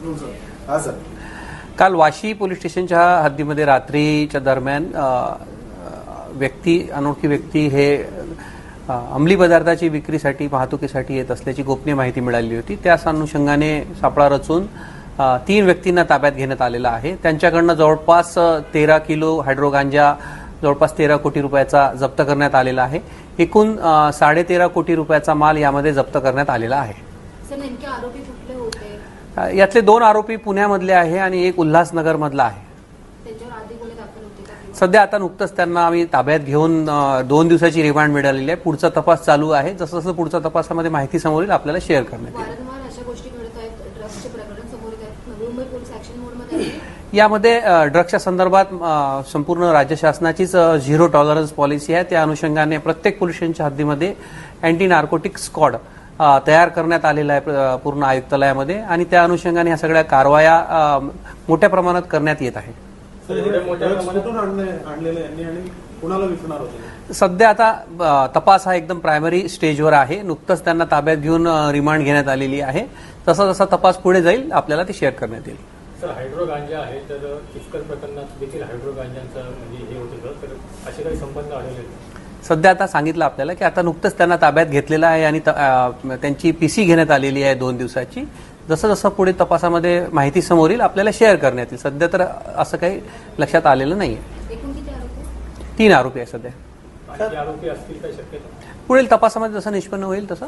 हा सर, काल वाशी पोलीस स्टेशनच्या हद्दीमध्ये रात्रीच्या दरम्यान अनोळखी व्यक्ती हे अंमली पदार्थाची विक्रीसाठी वाहतुकीसाठी येत असल्याची गोपनीय माहिती मिळाली होती. त्याच अनुषंगाने सापळा रचून 3 व्यक्तींना ताब्यात घेण्यात आलेला आहे. त्यांच्याकडनं जवळपास 13 किलो हायड्रो गांजा, जवळपास 13 कोटी रुपयाचा जप्त करण्यात आलेला आहे. एकूण 13.5 कोटी रुपयाचा माल यामध्ये जप्त करण्यात आलेला आहे. सर, नेमके आरोपी कुठले होते? यातले 2 आरोपी पुण्यामधले आहे आणि एक उल्हासनगरमधला आहे. त्यांच्यावर आधी गुन्हे दाखल होते का? सध्या आता नुकतंच त्यांना आम्ही ताब्यात घेऊन 2 दिवसाची रिमांड मिळालेली आहे. पुढचा तपास चालू आहे. जसं जसं पुढच्या तपासामध्ये माहिती समोर येईल आपल्याला शेअर करण्यात येईल. वारंवार अशा गोष्टी घडत आहेत, ड्रग्सचे प्रकरण समोर येत आहेत. नवी मुंबई पोलीस ऍक्शन मोडमध्ये आहे. यामध्ये ड्रग्सच्या संदर्भात संपूर्ण राज्य शासनाचीच 0 टॉलरन्स पॉलिसी आहे. त्या अनुषंगाने प्रत्येक पोलीस स्टेशनच्या हद्दीमध्ये अँटी नार्कोटिक स्क्वॉड तयार करण्यात आलेला आहे पूर्ण आयुक्तालयामध्ये आणि त्या अनुषंगाने ह्या सगळ्या कारवाया मोठ्या प्रमाणात करण्यात येत आहे. सध्या आता तपास हा एकदम प्रायमरी स्टेजवर आहे. नुकतंच त्यांना ताब्यात घेऊन रिमांड घेण्यात आलेली आहे. जसा जसा तपास पुढे जाईल आपल्याला ते शेअर करण्यात येईल. सर, हायड्रो गांजा आहे तर चिक्कर प्रकरणात देखील हायड्रो गांजांचा म्हणजे हे होतं तर असे काही संबंध आढळले? सध्या आता सांगितलं आपल्याला की आता नुकतंच त्यांना ताब्यात घेतलेलं आहे आणि त्यांची पीसी घेण्यात आलेली आहे 2 दिवसाची. जसं जसं पुढे तपासामध्ये माहिती समोर येईल आपल्याला शेअर करण्यात येईल. सध्या तर असं काही लक्षात आलेलं नाहीये. एकूण किती आरोपी? 3 आरोपी आहे सध्या. आरोपी असतील काही शक्यता? पुढील तपासामध्ये जसं निष्पन्न होईल तसं